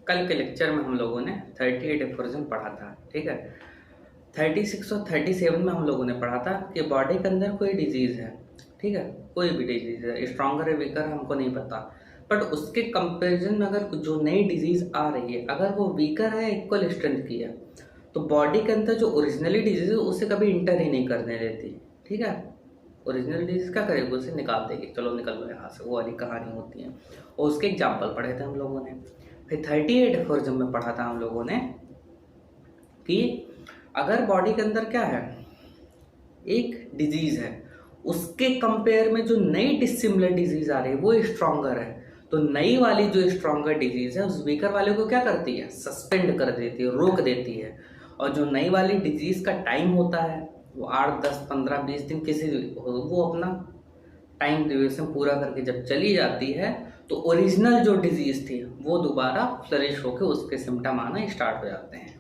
कल के लेक्चर में हम लोगों ने 38 एफोरिज्म पढ़ा था, ठीक है। 36 और 37 में हम लोगों ने पढ़ा था कि बॉडी के अंदर कोई डिजीज़ है, ठीक है, कोई भी डिजीज़ है, स्ट्रॉन्गर है वीकर है हमको नहीं पता, बट उसके कंपैरिजन में अगर जो नई डिजीज़ आ रही है अगर वो वीकर है, इक्वल स्ट्रेंथ की है, तो बॉडी के अंदर जो ओरिजिनली डिजीज़ है उसे कभी इंटर ही नहीं करने देती, ठीक है। ओरिजिनल डिजीज़ क्या करेगी, उसे निकाल देगी, चलो निकल लो यहाँ से, वो वाली कहानी होती है। और उसके एग्जाम्पल पढ़े थे हम लोगों ने। फिर 38 एफोरिज्म में पढ़ा था हम लोगों ने कि अगर बॉडी के अंदर क्या है, एक डिजीज़ है, उसके कंपेयर में जो नई डिसिमिलर डिजीज़ आ रही है वो स्ट्रॉन्गर है, तो नई वाली जो स्ट्रॉन्गर डिजीज़ है उस वीकर वाले को क्या करती है, सस्पेंड कर देती है, रोक देती है। और जो नई वाली डिजीज़ का टाइम होता है वो 8, 10, 15, 20 दिन किसी वो अपना टाइम ड्यूरेशन पूरा करके जब चली जाती है तो ओरिजिनल जो डिजीज़ थी वो दोबारा फ्लरिश होकर उसके सिम्टम आना स्टार्ट हो जाते हैं।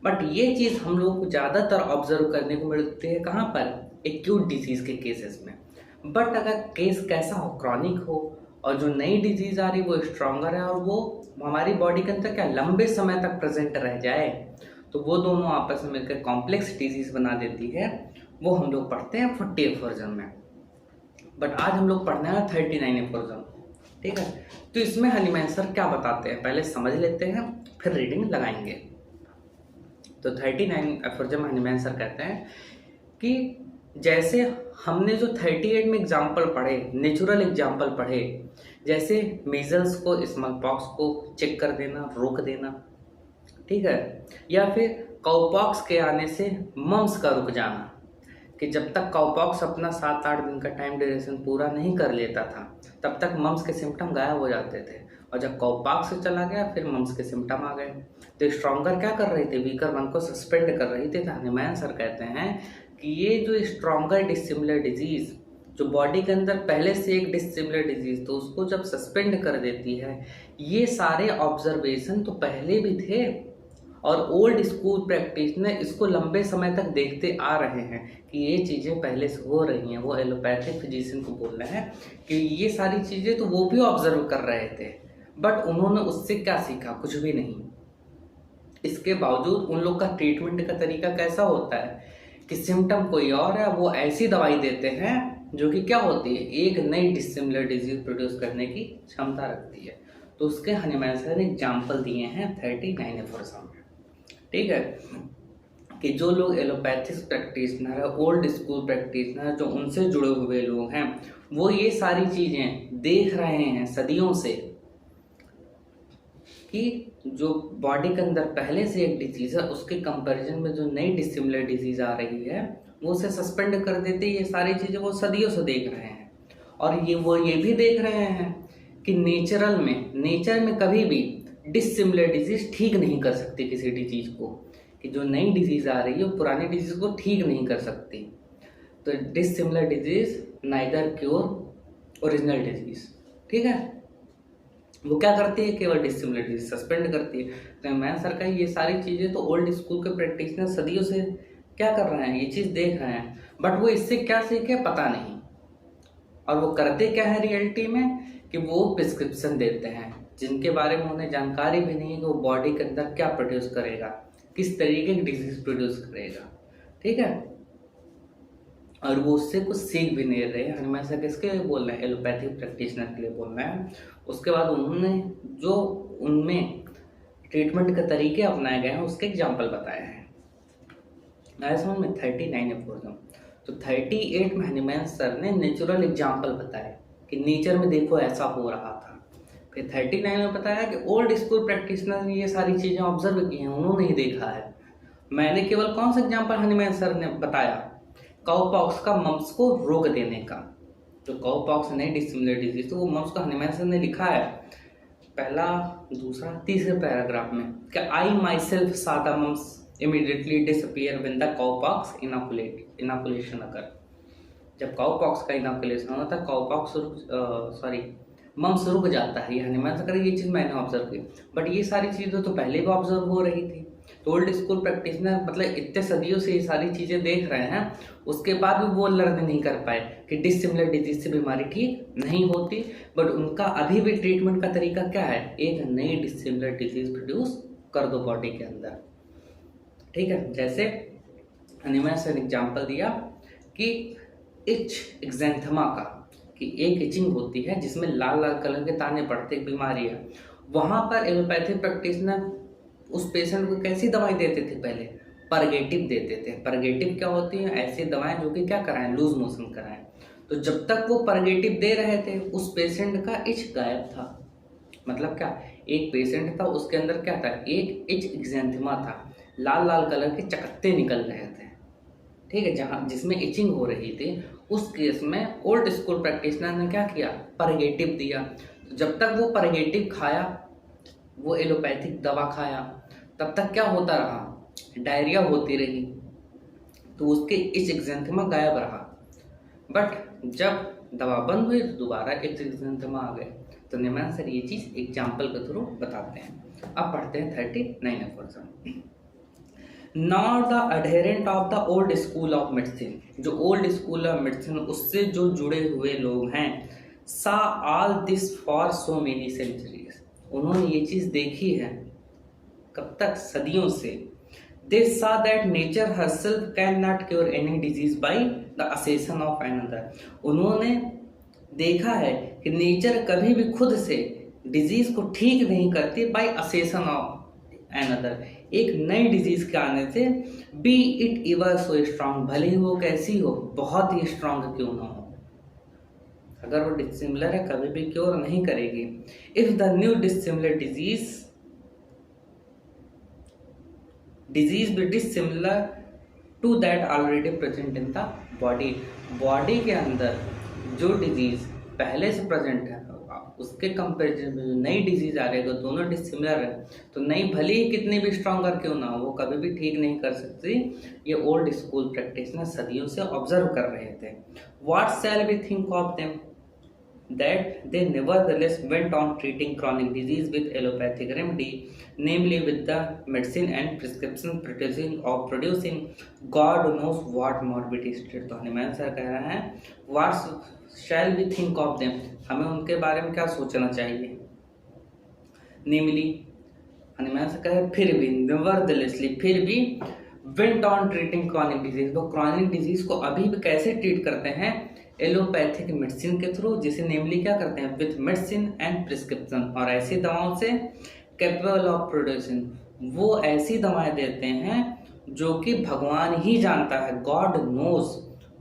बट ये चीज़ हम लोगों को ज़्यादातर ऑब्जर्व करने को मिलती है कहाँ पर, एक्यूट डिजीज़ के केसेस में। बट अगर केस कैसा हो, क्रॉनिक हो, और जो नई डिजीज़ आ रही वो स्ट्रॉन्गर है और वो हमारी बॉडी के अंदर क्या लंबे समय तक प्रेजेंट रह जाए, तो वो दोनों आपस में मिलकर कॉम्प्लेक्स डिजीज़ बना देती है। वो हम लोग पढ़ते हैं 40 एफोरिज्म में, बट आज हम लोग पढ़ना है 39 एफोरिज्म, ठीक है। तो इसमें हनीमैन सर क्या बताते हैं पहले समझ लेते हैं, फिर रीडिंग लगाएंगे। तो 39 एफोरिज्म हनीमैन सर कहते हैं कि जैसे हमने जो 38 में एग्जाम्पल पढ़े, नेचुरल एग्जाम्पल पढ़े, जैसे मीजल्स को, स्मॉल पॉक्स को चेक कर देना, रोक देना, ठीक है, या फिर काउपॉक्स के आने से मम्स का रुक जाना, कि जब तक काउपॉक्स अपना 7-8 दिन का टाइम ड्यूरेशन पूरा नहीं कर लेता था तब तक मम्स के सिम्टम गायब हो जाते थे, और जब काउपॉक्स से चला गया फिर मम्स के सिम्टम आ गए। तो स्ट्रॉन्गर क्या कर रही थी, वीकर वन को सस्पेंड कर रही थी। तो हनीमैन सर कहते हैं कि ये जो स्ट्रॉन्गर डिसिमिलर डिजीज़ जो बॉडी के अंदर पहले से एक डिसिमिलर डिजीज़ तो उसको जब सस्पेंड कर देती है, ये सारे ऑब्जर्वेशन तो पहले भी थे और ओल्ड स्कूल प्रैक्टिशनर इसको लंबे समय तक देखते आ रहे हैं कि ये चीज़ें पहले से हो रही हैं। वो एलोपैथिक फिजिशियन को बोल रहे हैं कि ये सारी चीज़ें तो वो भी ऑब्जर्व कर रहे थे, बट उन्होंने उससे क्या सीखा, कुछ भी नहीं। इसके बावजूद उन लोग का ट्रीटमेंट का तरीका कैसा होता है कि सिम्टम कोई और है, वो ऐसी दवाई देते हैं जो कि क्या होती है, एक नई डिसिमिलर डिजीज प्रोड्यूस करने की क्षमता रखती है। तो उसके हनीमैन सर ने एग्जाम्पल दिए हैं 39 एफोरिज्म में, ठीक है, कि जो लोग एलोपैथिक प्रैक्टिशनर है, ओल्ड स्कूल प्रैक्टिशनर, जो उनसे जुड़े हुए लोग हैं, वो ये सारी चीज़ें देख रहे हैं सदियों से कि जो बॉडी के अंदर पहले से एक डिजीज़ है उसके कंपैरिजन में जो नई डिसिमिलर डिजीज़ आ रही है वो उसे सस्पेंड कर देती है। ये सारी चीज़ें वो सदियों से देख रहे हैं, और ये भी देख रहे हैं कि नेचर में कभी भी डिसिमिलर डिजीज़ ठीक नहीं कर सकती किसी डिजीज़ को, कि जो नई डिजीज़ आ रही है वो पुरानी डिजीज़ को ठीक नहीं कर सकती। तो dissimilar disease neither cure original disease, ठीक है, वो क्या करती है, केवल डिसिमिलर डिजीज सस्पेंड करती है। तो मैं सर का ये सारी चीज़ें तो ओल्ड स्कूल के प्रैक्टिशनर सदियों से क्या कर रहे हैं, ये चीज़ देख रहे हैं, बट वो इससे क्या सीखे पता नहीं। और वो करते क्या है रियलिटी में कि वो प्रिस्क्रिप्शन देते हैं जिनके बारे में उन्हें जानकारी भी नहीं है कि वो बॉडी के अंदर क्या प्रोड्यूस करेगा, किस तरीके की डिजीज प्रोड्यूस करेगा, ठीक है। और वो उससे कुछ सीख भी नहीं रहे। हनीमैन सर किसके लिए बोल रहे हैं, एलोपैथिक प्रैक्टिशनर के लिए बोल रहे हैं। उसके बाद उन्होंने जो उनमें ट्रीटमेंट के तरीके अपनाए गए हैं उसके एग्जाम्पल बताए हैं। आया समझ में 39 एफोरिज्म। तो 38 में हनीमैन सर ने नेचुरल एग्जाम्पल बताए कि नेचर में देखो ऐसा हो रहा था। फिर 39 में बताया कि ओल्ड स्कूल प्रैक्टिशनर ने ये सारी चीज़ें ऑब्जर्व की हैं, उन्होंने ही देखा है। मैंने केवल कौन सा एग्जाम्पल हनीमैन सर ने बताया, काउपॉक्स का मम्स को रोक देने का। तो काउपॉक्स नहीं डिसिमिलर डिजीज, तो वो मम्स को हनीमैन सर ने लिखा है पहला, दूसरा, तीसरे पैराग्राफ में कि I myself saw the mums immediately disappear when the cowpox inoculation occur. जब काउपॉक्स का इनोकुलेशन होता है काउपॉक्स मम्स रुक जाता है। ये हनीमैन सर ये चीज़ मैंने ऑब्जर्व की, बट ये सारी चीज़ें तो पहले भी ऑब्जर्व हो रही थी। तो ओल्ड स्कूल प्रैक्टिशनर मतलब इतने सदियों से ये सारी चीज़ें देख रहे हैं, उसके बाद भी वो लर्न नहीं कर पाए कि डिसिमिलर डिजीज से बीमारी ठीक नहीं होती, बट उनका अभी भी ट्रीटमेंट का तरीका क्या है, एक नई डिसिमिलर डिजीज प्रोड्यूस कर दो बॉडी के अंदर। ठीक है, जैसे मैंने सर एग्जाम्पल दिया कि इच एक्जेंथमा का, कि एक इचिंग होती है जिसमें लाल लाल कलर के ताने पड़ते, एक बीमारी है। वहाँ पर एलोपैथिक प्रैक्टिशनर उस पेशेंट को कैसी दवाई देते थे, पहले परगेटिव देते थे। परगेटिव क्या होती है, ऐसी दवाएं जो कि क्या कराएं, लूज मोशन कराएं। तो जब तक वो परगेटिव दे रहे थे उस पेशेंट का इच गायब था। मतलब क्या, एक पेशेंट था उसके अंदर क्या था, एक इच एक्जेंथमा था, लाल लाल कलर के चकत्ते निकल रहे थे। ठीक है, जहाँ जिसमें इचिंग हो रही थी, उस केस में ओल्ड स्कूल प्रैक्टिशनर ने क्या किया, परगेटिव दिया। तो जब तक वो परगेटिव खाया, वो एलोपैथिक दवा खाया, तब तक क्या होता रहा, डायरिया होती रही, तो उसके इच एक्जेंथमा गायब रहा। बट जब दवा बंद हुई तो दोबारा इच एक्जेंथमा आ गए। तो निमान सर ये चीज़ एग्जाम्पल के थ्रू बताते हैं। अब पढ़ते हैं 39 Jefferson. Not the adherent of the old school of medicine, जो ओल्ड स्कूल ऑफ मेडिसिन उससे जो जुड़े हुए लोग हैं, saw all this for so many centuries, उन्होंने ये चीज़ देखी है कब तक, सदियों से। दे सा that nature herself can not cure any disease by the assassin of another, उन्होंने देखा है कि नेचर कभी भी खुद से डिजीज को ठीक नहीं करती बाई असेसन ऑफ अनदर, एक नई डिजीज के आने से, B it ever so strong, भले ही वो कैसी हो, बहुत ही स्ट्रांग क्यों ना हो, अगर वो डिसिमिलर है कभी भी क्योर नहीं करेगी। If the new dissimilar disease be dissimilar to that already present in the body, body के अंदर जो डिजीज पहले से प्रेजेंट है उसके कंपेरिजन में जो नई डिजीज आ रही है, दोनों डिसिमिलर है, तो नई भले ही कितनी भी स्ट्रॉन्गर क्यों ना हो, वो कभी भी ठीक नहीं कर सकती। ये ओल्ड स्कूल प्रैक्टिशनर सदियों से ऑब्जर्व कर रहे थे। What shall we think of them, that they nevertheless went on treating chronic disease with allopathic remedy, namely with the medicine and prescription producing God knows what morbidity state। तो Hanuman sir कह रहे हैं what shall we think of them, हमें उनके बारे में क्या सोचना चाहिए। namely हनुमान सर कह रहे हैं फिर भी, neverthelessly फिर भी, went on treating chronic disease, वो chronic disease को अभी भी कैसे ट्रीट करते हैं, एलोपैथिक मेडिसिन के थ्रू, जिसे नेमली क्या करते हैं, विथ मेडिसिन एंड प्रिस्क्रिप्शन, और ऐसी दवाओं से कैपेबल ऑफ प्रोड्यूसिंग, वो ऐसी दवाएं देते हैं जो कि भगवान ही जानता है, God knows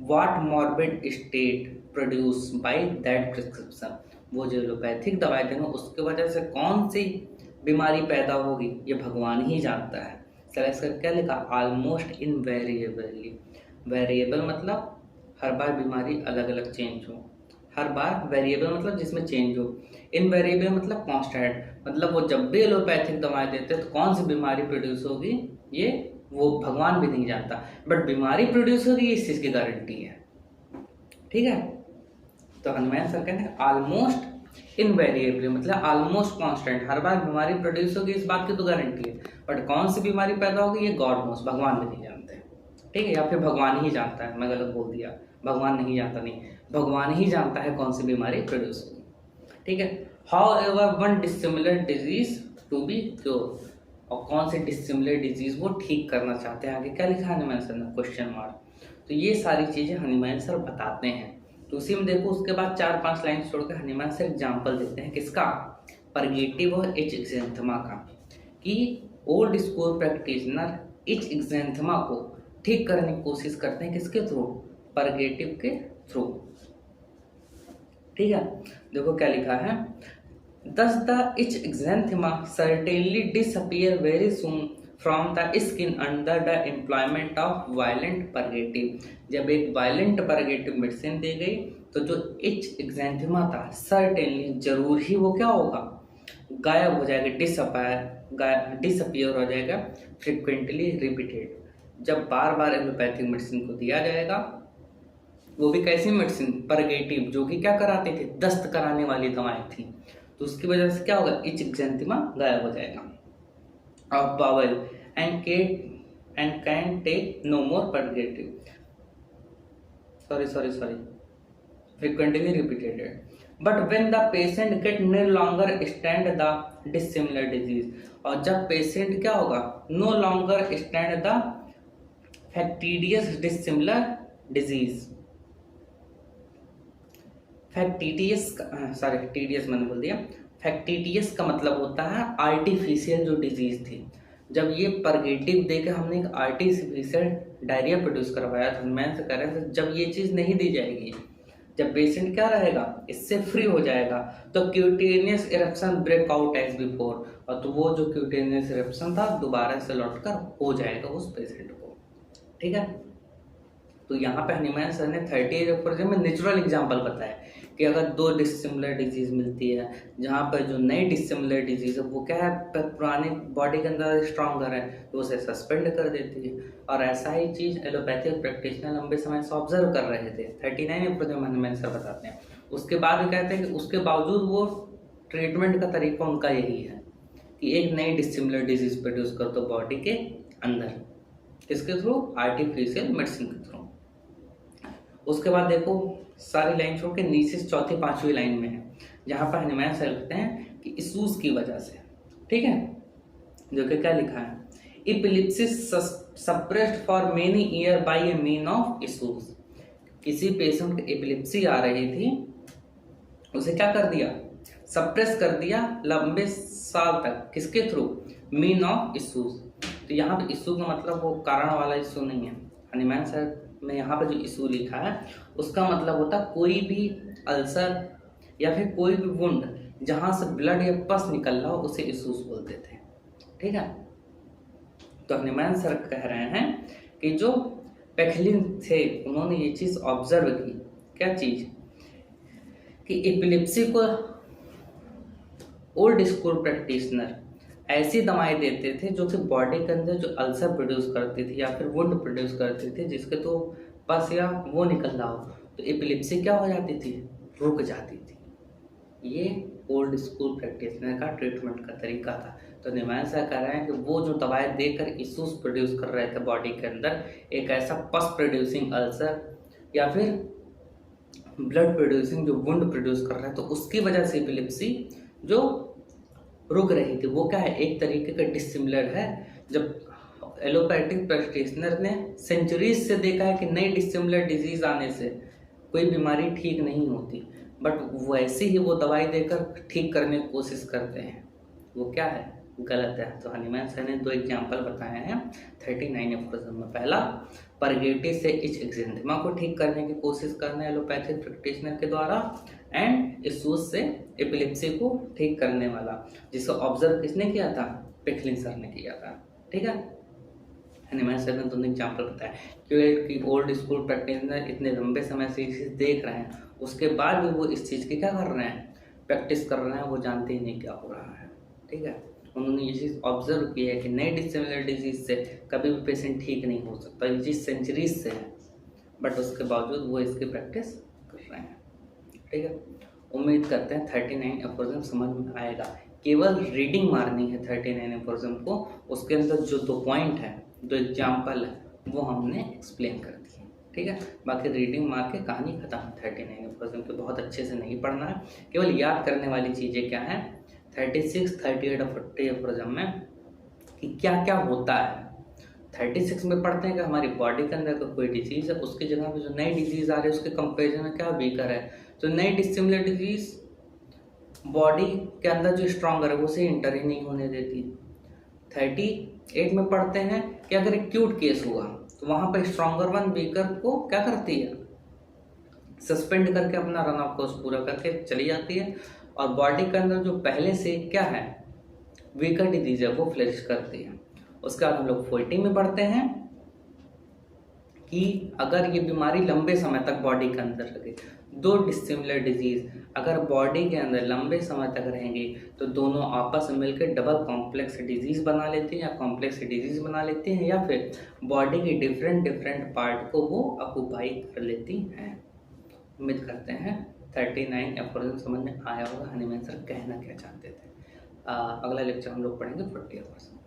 what morbid state produce by that prescription, वो जो एलोपैथिक दवाई देंगे उसके वजह से कौन सी बीमारी पैदा होगी ये भगवान ही जानता है। चलो इसका क्या लिखा, ऑलमोस्ट इनवेरिएबली, वेरिएबल मतलब हर बार बीमारी अलग अलग चेंज हो, हर बार वेरिएबल मतलब जिसमें चेंज हो, इनवेरिएबल मतलब कांस्टेंट, मतलब वो जब भी एलोपैथिक दवाएं देते तो कौन सी बीमारी प्रोड्यूस होगी ये वो भगवान भी नहीं जानता, बट बीमारी प्रोड्यूस होगी इस चीज़ की गारंटी है। ठीक है, तो हनुमान सर कहते हैं ऑलमोस्ट इनवेरिएबली मतलब ऑलमोस्ट कांस्टेंट, हर बार बीमारी प्रोड्यूस होगी इस बात की तो गारंटी है, बट कौन सी बीमारी पैदा होगी ये गॉड नोस, भगवान भी नहीं जानते। ठीक है, या फिर भगवान ही जानता है, मैं गलत बोल दिया, भगवान नहीं जानता, नहीं भगवान ही जानता है कौन सी बीमारी प्रोड्यूस होगी। ठीक है, however one dissimilar disease to be cure, और कौन सी डिसिमिलर डिजीज वो ठीक करना चाहते हैं, आगे क्या लिखा है हनुमान सर ने, क्वेश्चन मार्क। तो ये सारी चीज़ें हनुमान सर बताते हैं। तो उसी में देखो उसके बाद 4-5 लाइन छोड़ के हनुमान सर एग्जाम्पल देते हैं किसका, परगेटिव और इच एक्जेंथमा का, कि ओल्ड स्कूल प्रैक्टिशनर इच एक्जेंथमा को ठीक करने की कोशिश करते हैं किसके थ्रू, परगेटिव के थ्रू। ठीक है, देखो क्या लिखा है, thus the itch eczema certainly disappear very soon from the skin under the employment of violent purgative। जब एक वायलेंट परगेटिव मेडिसिन दी गई तो जो इच एक्जेंथमा था सर्टेनली जरूर ही वो क्या होगा, गायब हो जाएगा, डिसअपियर हो जाएगा, फ्रिक्वेंटली रिपीटेड, जब बार बार एलोपैथिक मेडिसिन को दिया जाएगा, वो भी कैसी मेडिसिन, परगेटिव, जो कि क्या कराती थी, दस्त कराने वाली दवाएं थी, तो उसकी वजह से क्या होगा, इच एक्जेंथमा गायब हो जाएगा। Of bowel and can take no more purgative. Sorry. Frequently repeated. But when the patient get no longer stand the dissimilar disease, और जब पेशेंट क्या होगा, no longer stand the fastidious dissimilar disease. Fastidious, sorry tedious मैंने बोल दिया। फैक्टीडियस का मतलब होता है आर्टिफिशियल जो डिजीज थी। जब ये परगेटिव देकर हमने एक आर्टिफिशियल डायरिया प्रोड्यूस करवाया था, मैं से कह रहे थे जब ये चीज़ नहीं दी जाएगी, जब पेशेंट क्या रहेगा, इससे फ्री हो जाएगा, तो cutaneous eruption breakout as before, और तो वो जो क्यूटेनियस इरप्शन था दोबारा से लौटकर हो जाएगा उस पेशेंट को। ठीक है, तो यहाँ पे हनीमैन सर ने 38 एफर्जन में नेचुरल एग्जांपल बताया कि अगर दो डिसिमिलर डिजीज मिलती है, जहाँ पर जो नई डिसिमिलर डिजीज है वो क्या है, पुरानी बॉडी के अंदर स्ट्रॉन्गर है, तो उसे सस्पेंड कर देती है। और ऐसा ही चीज़ एलोपैथिक प्रैक्टिशनर लंबे समय से ऑब्जर्व कर रहे थे। 39 एफर्जन में हनीमैन सर बताते हैं। उसके बाद भी कहते हैं कि उसके बावजूद वो ट्रीटमेंट का तरीका उनका यही है कि एक नई डिसिमिलर डिजीज प्रोड्यूस कर दो बॉडी के अंदर, किसके थ्रू, आर्टिफिशियल मेडिसिन के थ्रू। उसके बाद देखो सारी लाइन छोड़ के नीचे से चौथी पांचवी लाइन में है, जहाँ पर हनीमैन सर लिखते हैं कि इशूज की वजह से। ठीक है, जो कि क्या लिखा है, epilepsies suppressed for many year by a mean of issues. किसी पेशेंट को एपिलिप्सी आ रही थी, उसे क्या कर दिया, सप्रेस कर दिया लंबे साल तक, किसके थ्रू, मीन ऑफ इशूज। तो यहाँ पे इशू का मतलब वो कारण वाला इशू नहीं है। हनीमैन सर में यहाँ पे जो इशू लिखा है उसका मतलब होता है कोई भी अल्सर या फिर कोई भी वुंड जहाँ से ब्लड या पस निकल रहा हो उसे इशूज बोलते थे। ठीक है, तो हनीमैन सर कह रहे हैं कि जो पेखलिन थे उन्होंने ये चीज़ ऑब्जर्व की, क्या चीज़, कि एपिलेप्सी को ओल्ड स्कूल प्रैक्टिशनर ऐसी दवाएं देते थे जो कि बॉडी के अंदर जो अल्सर प्रोड्यूस करती थी या फिर वुंड प्रोड्यूस करती थी, जिसके तो पस या वो निकल रहा हो, तो एपिलेप्सी क्या हो जाती थी, रुक जाती थी। ये ओल्ड स्कूल प्रैक्टिशनर का ट्रीटमेंट का तरीका था। तो हनीमैन सर कह रहे हैं कि वो जो दवाएं देकर इशूज प्रोड्यूस कर रहे थे बॉडी के अंदर, एक ऐसा पस प्रोड्यूसिंग अल्सर या फिर ब्लड प्रोड्यूसिंग जो वुंड प्रोड्यूस कर रहा है, तो उसकी वजह से एपिलेप्सी जो रुक रही थी, वो क्या है, एक तरीके का डिसिमिलर है। जब एलोपैथिक प्रैक्टिशनर ने सेंचुरीज से देखा है कि नई डिसिमिलर डिजीज आने से कोई बीमारी ठीक नहीं होती, बट वैसे ही वो दवाई देकर ठीक करने की कोशिश करते हैं, वो क्या है, गलत है। तो हनीमैन सर ने दो एग्जाम्पल बताए हैं 39 एफर्जन में। पहला, परगेटिव से इच एक्जेंथेमा को ठीक करने की कोशिश करना एलोपैथिक प्रैक्टिशनर के द्वारा, एंड इशूज से एपिलेप्सी को ठीक करने वाला, जिसको ऑब्जर्व किसने किया था, पेखलिन सर ने किया था। ठीक है, हनीमैन सर ने दोनों एग्जाम्पल बताया क्योंकि ओल्ड स्कूल प्रैक्टिशनर इतने लंबे समय से ये चीज़ देख रहे हैं, उसके बाद भी वो इस चीज़ की क्या कर रहे हैं, प्रैक्टिस कर रहे हैं, वो जानते ही नहीं क्या हो रहा है। ठीक है, उन्होंने ये चीज़ ऑब्जर्व की है कि नई डिसिमिलर डिजीज से कभी भी पेशेंट ठीक नहीं हो सकता, ये चीज़ सेंचुरीज से है, बट उसके बावजूद वो इसकी प्रैक्टिस कर रहे हैं। ठीक है, उम्मीद करते हैं 39 एफर्जन समझ में आएगा। केवल रीडिंग मारनी है 39 एफर्जन को, उसके अंदर जो दो पॉइंट है, दो एग्जाम्पल है, वो हमने एक्सप्लेन कर दिए। ठीक है, बाकी रीडिंग मार के कहानी खत्म। 39 एफर्जन को बहुत अच्छे से नहीं पढ़ना है, केवल याद करने वाली चीज़ें क्या हैं 36, 38 और 40 एफर्जन में कि क्या क्या होता है। 36 में पढ़ते हैं कि हमारी बॉडी के अंदर कोई डिजीज़ है, उसकी जगह पे जो नई डिजीज़ आ रही है उसके कंपेरिजन में क्या वीकर है, तो नई डिसिमिलर डिजीज बॉडी के अंदर जो स्ट्रॉन्गर है उसे इंटर ही नहीं होने देती। 38 में पढ़ते हैं कि अगर एक्यूट केस हुआ तो वहाँ पर स्ट्रॉन्गर वन वीकर को क्या करती है, सस्पेंड करके अपना रन ऑफ कोर्स पूरा करके चली जाती है, और बॉडी के अंदर जो पहले से क्या है वीकर डिजीज है वो फ्लरिश करती है। उसके बाद हम लोग 40 में पढ़ते हैं कि अगर ये बीमारी लंबे समय तक बॉडी के अंदर रहे, दो डिसिमिलर डिजीज अगर बॉडी के अंदर लंबे समय तक रहेंगी तो दोनों आपस में मिलकर डबल कॉम्प्लेक्स डिजीज बना लेती हैं, या कॉम्प्लेक्स डिजीज बना लेती हैं, या फिर बॉडी के डिफरेंट पार्ट को वो ऑक्यूपाई कर लेती हैं। उम्मीद करते हैं 39 एफर्जन समझ में आया होगा हनीमैन सर कहना क्या चाहते थे। अगला लेक्चर हम लोग पढ़ेंगे 40 एफर्जन।